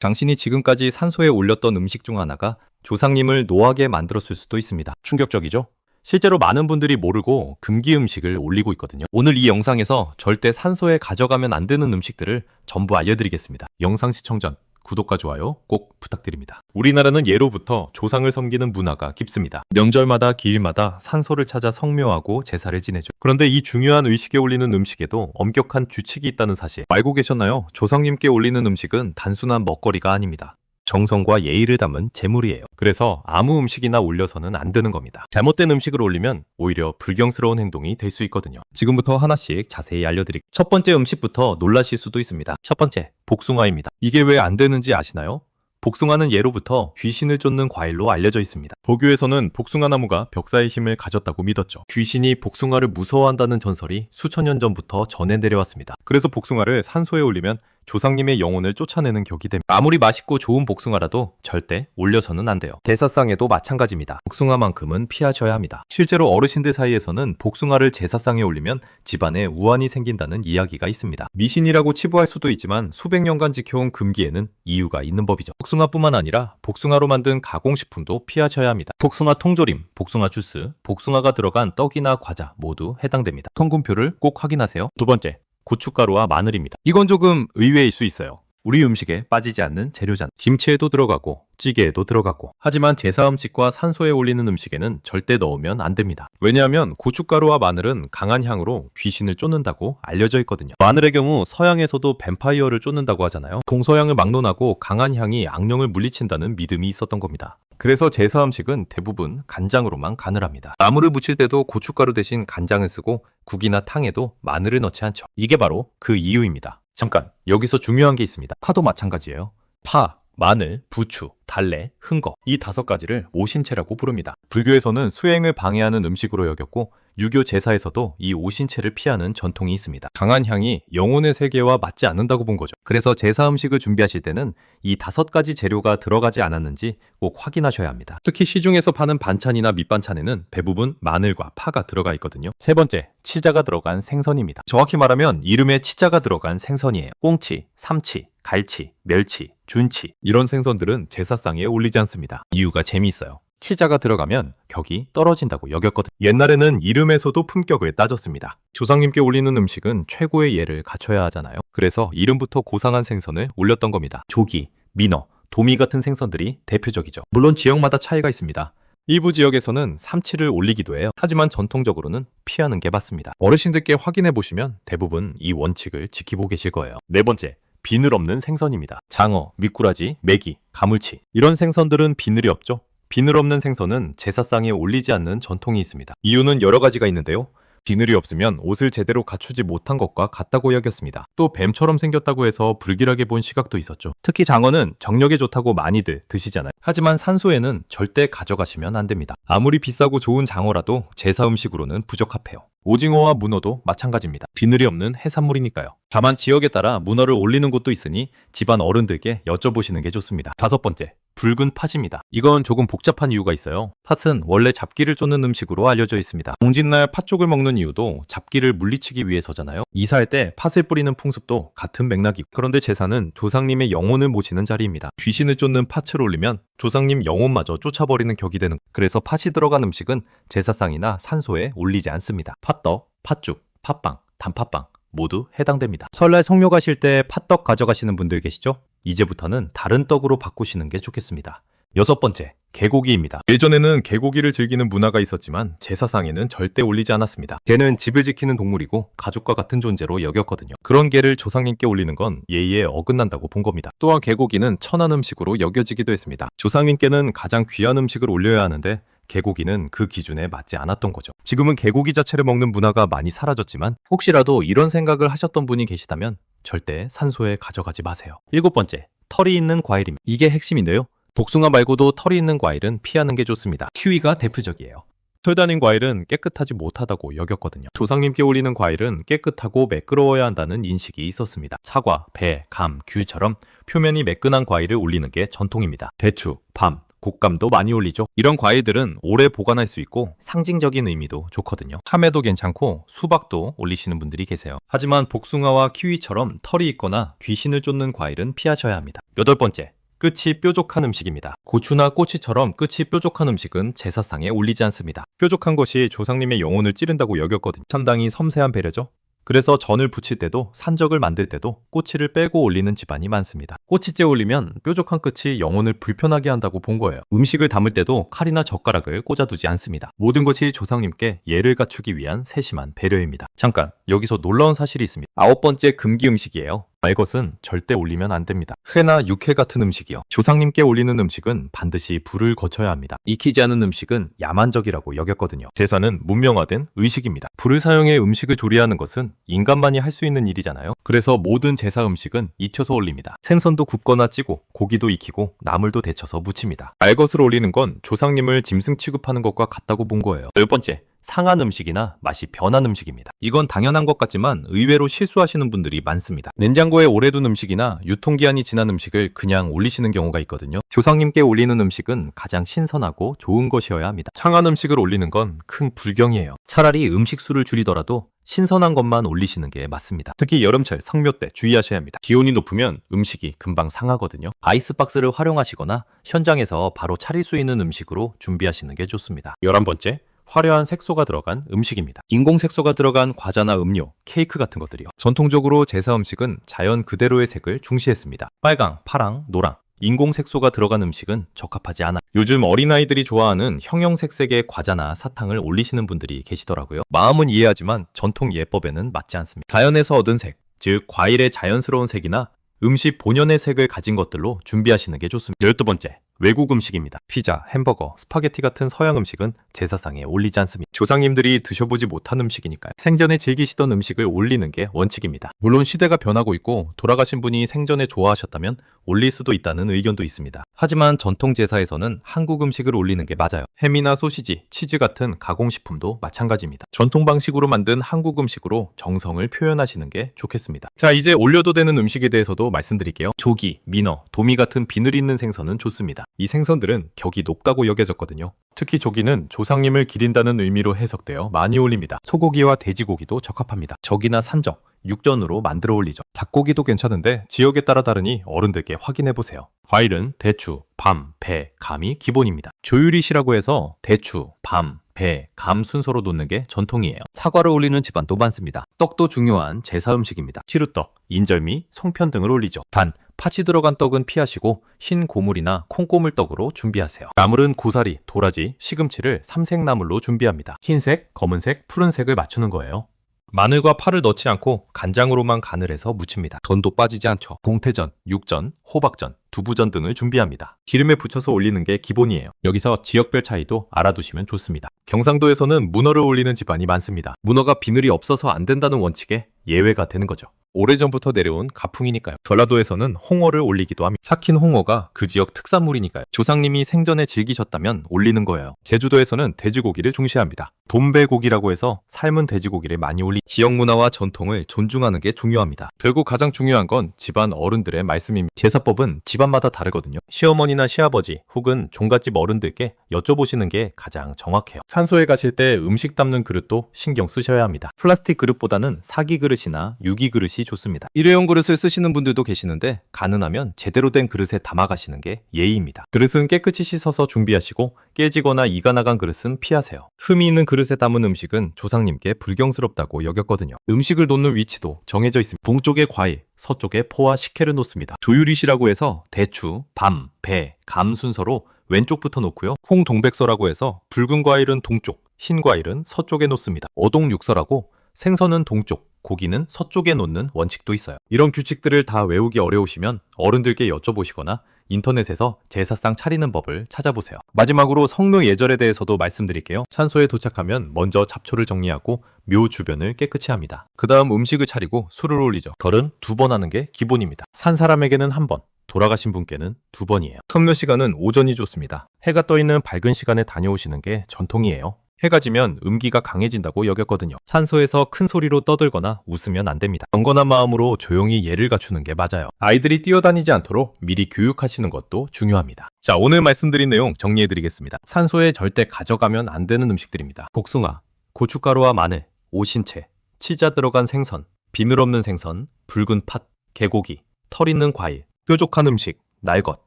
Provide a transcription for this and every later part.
당신이 지금까지 산소에 올렸던 음식 중 하나가 조상님을 노하게 만들었을 수도 있습니다. 충격적이죠? 실제로 많은 분들이 모르고 금기 음식을 올리고 있거든요. 오늘 이 영상에서 절대 산소에 가져가면 안 되는 음식들을 전부 알려드리겠습니다. 영상 시청 전 구독과 좋아요 꼭 부탁드립니다. 우리나라는 예로부터 조상을 섬기는 문화가 깊습니다. 명절마다 기일마다 산소를 찾아 성묘하고 제사를 지내죠. 그런데 이 중요한 의식에 올리는 음식에도 엄격한 규칙이 있다는 사실 알고 계셨나요? 조상님께 올리는 음식은 단순한 먹거리가 아닙니다. 정성과 예의를 담은 제물이에요. 그래서 아무 음식이나 올려서는 안 되는 겁니다. 잘못된 음식을 올리면 오히려 불경스러운 행동이 될 수 있거든요. 지금부터 하나씩 자세히 알려드릴게요. 첫 번째 음식부터 놀라실 수도 있습니다. 첫 번째, 복숭아입니다. 이게 왜 안 되는지 아시나요? 복숭아는 예로부터 귀신을 쫓는 과일로 알려져 있습니다. 도교에서는 복숭아 나무가 벽사의 힘을 가졌다고 믿었죠. 귀신이 복숭아를 무서워한다는 전설이 수천 년 전부터 전해 내려왔습니다. 그래서 복숭아를 산소에 올리면 조상님의 영혼을 쫓아내는 격이 됩니다. 아무리 맛있고 좋은 복숭아라도 절대 올려서는 안 돼요. 제사상에도 마찬가지입니다. 복숭아만큼은 피하셔야 합니다. 실제로 어르신들 사이에서는 복숭아를 제사상에 올리면 집안에 우환이 생긴다는 이야기가 있습니다. 미신이라고 치부할 수도 있지만 수백 년간 지켜온 금기에는 이유가 있는 법이죠. 복숭아뿐만 아니라 복숭아로 만든 가공식품도 피하셔야 합니다. 복숭아 통조림, 복숭아 주스, 복숭아가 들어간 떡이나 과자 모두 해당됩니다. 성분표를 꼭 확인하세요. 두 번째, 고춧가루와 마늘입니다. 이건 조금 의외일 수 있어요. 우리 음식에 빠지지 않는 재료잖아요. 김치에도 들어가고 찌개에도 들어가고. 하지만 제사 음식과 산소에 올리는 음식에는 절대 넣으면 안 됩니다. 왜냐하면 고춧가루와 마늘은 강한 향으로 귀신을 쫓는다고 알려져 있거든요. 마늘의 경우 서양에서도 뱀파이어를 쫓는다고 하잖아요. 동서양을 막론하고 강한 향이 악령을 물리친다는 믿음이 있었던 겁니다. 그래서 제사 음식은 대부분 간장으로만 간을 합니다. 나물을 무칠 때도 고춧가루 대신 간장을 쓰고 국이나 탕에도 마늘을 넣지 않죠. 이게 바로 그 이유입니다. 잠깐, 여기서 중요한 게 있습니다. 파도 마찬가지예요. 파, 마늘, 부추, 달래, 흥거 이 5가지를 오신채라고 부릅니다. 불교에서는 수행을 방해하는 음식으로 여겼고 유교 제사에서도 이 오신채를 피하는 전통이 있습니다. 강한 향이 영혼의 세계와 맞지 않는다고 본 거죠. 그래서 제사 음식을 준비하실 때는 이 5가지 재료가 들어가지 않았는지 꼭 확인하셔야 합니다. 특히 시중에서 파는 반찬이나 밑반찬에는 대부분 마늘과 파가 들어가 있거든요. 세 번째, 치자가 들어간 생선입니다. 정확히 말하면 이름에 치자가 들어간 생선이에요. 꽁치, 삼치, 갈치, 멸치, 준치 이런 생선들은 제사상에 올리지 않습니다. 이유가 재미있어요. 치자가 들어가면 격이 떨어진다고 여겼거든요. 옛날에는 이름에서도 품격을 따졌습니다. 조상님께 올리는 음식은 최고의 예를 갖춰야 하잖아요. 그래서 이름부터 고상한 생선을 올렸던 겁니다. 조기, 민어, 도미 같은 생선들이 대표적이죠. 물론 지역마다 차이가 있습니다. 일부 지역에서는 삼치를 올리기도 해요. 하지만 전통적으로는 피하는 게 맞습니다. 어르신들께 확인해 보시면 대부분 이 원칙을 지키고 계실 거예요. 네 번째, 비늘 없는 생선입니다. 장어, 미꾸라지, 메기, 가물치 이런 생선들은 비늘이 없죠. 비늘 없는 생선은 제사상에 올리지 않는 전통이 있습니다. 이유는 여러 가지가 있는데요. 비늘이 없으면 옷을 제대로 갖추지 못한 것과 같다고 여겼습니다. 또 뱀처럼 생겼다고 해서 불길하게 본 시각도 있었죠. 특히 장어는 정력에 좋다고 많이들 드시잖아요. 하지만 산소에는 절대 가져가시면 안 됩니다. 아무리 비싸고 좋은 장어라도 제사 음식으로는 부적합해요. 오징어와 문어도 마찬가지입니다. 비늘이 없는 해산물이니까요. 다만 지역에 따라 문어를 올리는 곳도 있으니 집안 어른들께 여쭤보시는 게 좋습니다. 다섯 번째, 붉은 팥입니다. 이건 조금 복잡한 이유가 있어요. 팥은 원래 잡기를 쫓는 음식으로 알려져 있습니다. 공진날 팥죽을 먹는 이유도 잡기를 물리치기 위해서잖아요. 이사할 때 팥을 뿌리는 풍습도 같은 맥락이고, 그런데 제사는 조상님의 영혼을 모시는 자리입니다. 귀신을 쫓는 팥을 올리면 조상님 영혼마저 쫓아버리는 격이 되는, 그래서 팥이 들어간 음식은 제사상이나 산소에 올리지 않습니다. 팥떡, 팥죽, 팥빵, 단팥빵 모두 해당됩니다. 설날 성묘 가실 때 팥떡 가져가시는 분들 계시죠? 이제부터는 다른 떡으로 바꾸시는 게 좋겠습니다. 여섯 번째, 개고기입니다. 예전에는 개고기를 즐기는 문화가 있었지만 제사상에는 절대 올리지 않았습니다. 개는 집을 지키는 동물이고 가족과 같은 존재로 여겼거든요. 그런 개를 조상님께 올리는 건 예의에 어긋난다고 본 겁니다. 또한 개고기는 천한 음식으로 여겨지기도 했습니다. 조상님께는 가장 귀한 음식을 올려야 하는데 개고기는 그 기준에 맞지 않았던 거죠. 지금은 개고기 자체를 먹는 문화가 많이 사라졌지만 혹시라도 이런 생각을 하셨던 분이 계시다면 절대 산소에 가져가지 마세요. 일곱 번째, 털이 있는 과일입니다. 이게 핵심인데요. 복숭아 말고도 털이 있는 과일은 피하는 게 좋습니다. 키위가 대표적이에요. 털 달린 과일은 깨끗하지 못하다고 여겼거든요. 조상님께 올리는 과일은 깨끗하고 매끄러워야 한다는 인식이 있었습니다. 사과, 배, 감, 귤처럼 표면이 매끈한 과일을 올리는 게 전통입니다. 대추, 밤, 곶감도 많이 올리죠. 이런 과일들은 오래 보관할 수 있고 상징적인 의미도 좋거든요. 참외도 괜찮고 수박도 올리시는 분들이 계세요. 하지만 복숭아와 키위처럼 털이 있거나 귀신을 쫓는 과일은 피하셔야 합니다. 8번째, 끝이 뾰족한 음식입니다. 고추나 꼬치처럼 끝이 뾰족한 음식은 제사상에 올리지 않습니다. 뾰족한 것이 조상님의 영혼을 찌른다고 여겼거든요. 상당히 섬세한 배려죠. 그래서 전을 부칠 때도 산적을 만들 때도 꼬치를 빼고 올리는 집안이 많습니다. 꼬치째 올리면 뾰족한 끝이 영혼을 불편하게 한다고 본 거예요. 음식을 담을 때도 칼이나 젓가락을 꽂아두지 않습니다. 모든 것이 조상님께 예를 갖추기 위한 세심한 배려입니다. 잠깐, 여기서 놀라운 사실이 있습니다. 9번째 금기 음식이에요. 말것은 절대 올리면 안 됩니다. 회나 육회 같은 음식이요. 조상님께 올리는 음식은 반드시 불을 거쳐야 합니다. 익히지 않은 음식은 야만적이라고 여겼거든요. 제사는 문명화된 의식입니다. 불을 사용해 음식을 조리하는 것은 인간만이 할 수 있는 일이잖아요. 그래서 모든 제사 음식은 익혀서 올립니다. 생선도 굽거나 찌고 고기도 익히고 나물도 데쳐서 무칩니다. 말것을 올리는 건 조상님을 짐승 취급하는 것과 같다고 본 거예요. 10번째, 상한 음식이나 맛이 변한 음식입니다. 이건 당연한 것 같지만 의외로 실수하시는 분들이 많습니다. 냉장고에 오래 둔 음식이나 유통기한이 지난 음식을 그냥 올리시는 경우가 있거든요. 조상님께 올리는 음식은 가장 신선하고 좋은 것이어야 합니다. 상한 음식을 올리는 건 큰 불경이에요. 차라리 음식 수를 줄이더라도 신선한 것만 올리시는 게 맞습니다. 특히 여름철 성묘 때 주의하셔야 합니다. 기온이 높으면 음식이 금방 상하거든요. 아이스박스를 활용하시거나 현장에서 바로 차릴 수 있는 음식으로 준비하시는 게 좋습니다. 11번째, 화려한 색소가 들어간 음식입니다. 인공 색소가 들어간 과자나 음료, 케이크 같은 것들이요. 전통적으로 제사 음식은 자연 그대로의 색을 중시했습니다. 빨강, 파랑, 노랑. 인공 색소가 들어간 음식은 적합하지 않아. 요즘 어린아이들이 좋아하는 형형색색의 과자나 사탕을 올리시는 분들이 계시더라고요. 마음은 이해하지만 전통 예법에는 맞지 않습니다. 자연에서 얻은 색, 즉 과일의 자연스러운 색이나 음식 본연의 색을 가진 것들로 준비하시는 게 좋습니다. 12번째, 외국 음식입니다. 피자, 햄버거, 스파게티 같은 서양 음식은 제사상에 올리지 않습니다. 조상님들이 드셔보지 못한 음식이니까요. 생전에 즐기시던 음식을 올리는 게 원칙입니다. 물론 시대가 변하고 있고 돌아가신 분이 생전에 좋아하셨다면 올릴 수도 있다는 의견도 있습니다. 하지만 전통 제사에서는 한국 음식을 올리는 게 맞아요. 햄이나 소시지, 치즈 같은 가공식품도 마찬가지입니다. 전통 방식으로 만든 한국 음식으로 정성을 표현하시는 게 좋겠습니다. 자, 이제 올려도 되는 음식에 대해서도 말씀드릴게요. 조기, 민어, 도미 같은 비늘 있는 생선은 좋습니다. 이 생선들은 격이 높다고 여겨졌거든요. 특히 조기는 조상님을 기린다는 의미로 해석되어 많이 올립니다. 소고기와 돼지고기도 적합합니다. 적이나 산적, 육전으로 만들어 올리죠. 닭고기도 괜찮은데 지역에 따라 다르니 어른들께 확인해보세요. 과일은 대추, 밤, 배, 감이 기본입니다. 조유리시라고 해서 대추, 밤, 배, 감 순서로 놓는 게 전통이에요. 사과를 올리는 집안도 많습니다. 떡도 중요한 제사 음식입니다. 치루떡, 인절미, 송편 등을 올리죠. 단, 팥이 들어간 떡은 피하시고 흰 고물이나 콩고물떡으로 준비하세요. 나물은 고사리, 도라지, 시금치를 삼색나물로 준비합니다. 흰색, 검은색, 푸른색을 맞추는 거예요. 마늘과 파를 넣지 않고 간장으로만 간을 해서 무칩니다. 전도 빠지지 않죠. 동태전, 육전, 호박전, 두부전 등을 준비합니다. 기름에 붙여서 올리는 게 기본이에요. 여기서 지역별 차이도 알아두시면 좋습니다. 경상도에서는 문어를 올리는 집안이 많습니다. 문어가 비늘이 없어서 안 된다는 원칙에 예외가 되는 거죠. 오래전부터 내려온 가풍이니까요. 전라도에서는 홍어를 올리기도 합니다. 삭힌 홍어가 그 지역 특산물이니까요. 조상님이 생전에 즐기셨다면 올리는 거예요. 제주도에서는 돼지고기를 중시합니다. 돈배고기라고 해서 삶은 돼지고기를 많이 올리 지역 문화와 전통을 존중하는 게 중요합니다. 결국 가장 중요한 건 집안 어른들의 말씀입니다. 제사법은 집안마다 다르거든요. 시어머니나 시아버지 혹은 종갓집 어른들께 여쭤보시는 게 가장 정확해요. 산소에 가실 때 음식 담는 그릇도 신경 쓰셔야 합니다. 플라스틱 그릇보다는 사기 그릇이나 유기 그릇이 좋습니다. 일회용 그릇을 쓰시는 분들도 계시는데 가능하면 제대로 된 그릇에 담아가시는 게 예의입니다. 그릇은 깨끗이 씻어서 준비하시고 깨지거나 이가 나간 그릇은 피하세요. 흠이 있는 그릇에 담은 음식은 조상님께 불경스럽다고 여겼거든요. 음식을 놓는 위치도 정해져 있습니다. 동쪽에 과일, 서쪽에 포와 식혜를 놓습니다. 조유리시라고 해서 대추, 밤, 배, 감 순서로 왼쪽부터 놓고요. 홍동백서라고 해서 붉은 과일은 동쪽, 흰 과일은 서쪽에 놓습니다. 어동육서라고 생선은 동쪽, 고기는 서쪽에 놓는 원칙도 있어요. 이런 규칙들을 다 외우기 어려우시면 어른들께 여쭤보시거나 인터넷에서 제사상 차리는 법을 찾아보세요. 마지막으로 성묘 예절에 대해서도 말씀드릴게요. 산소에 도착하면 먼저 잡초를 정리하고 묘 주변을 깨끗이 합니다. 그 다음 음식을 차리고 술을 올리죠. 절은 2번 하는 게 기본입니다. 산 사람에게는 1번, 돌아가신 분께는 2번이에요. 성묘 시간은 오전이 좋습니다. 해가 떠 있는 밝은 시간에 다녀오시는 게 전통이에요. 해가 지면 음기가 강해진다고 여겼거든요. 산소에서 큰 소리로 떠들거나 웃으면 안 됩니다. 경건한 마음으로 조용히 예를 갖추는 게 맞아요. 아이들이 뛰어다니지 않도록 미리 교육하시는 것도 중요합니다. 자, 오늘 말씀드린 내용 정리해드리겠습니다. 산소에 절대 가져가면 안 되는 음식들입니다. 복숭아, 고춧가루와 마늘, 오신채, 치자 들어간 생선, 비늘 없는 생선, 붉은 팥, 개고기, 털 있는 과일, 뾰족한 음식, 날것,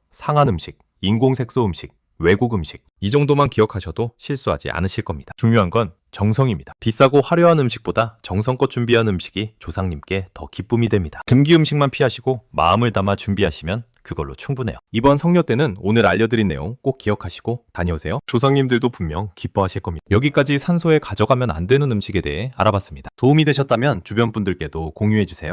상한 음식, 인공색소 음식, 외국 음식. 이 정도만 기억하셔도 실수하지 않으실 겁니다. 중요한 건 정성입니다. 비싸고 화려한 음식보다 정성껏 준비한 음식이 조상님께 더 기쁨이 됩니다. 금기 음식만 피하시고 마음을 담아 준비하시면 그걸로 충분해요. 이번 성묘 때는 오늘 알려드린 내용 꼭 기억하시고 다녀오세요. 조상님들도 분명 기뻐하실 겁니다. 여기까지 산소에 가져가면 안 되는 음식에 대해 알아봤습니다. 도움이 되셨다면 주변 분들께도 공유해주세요.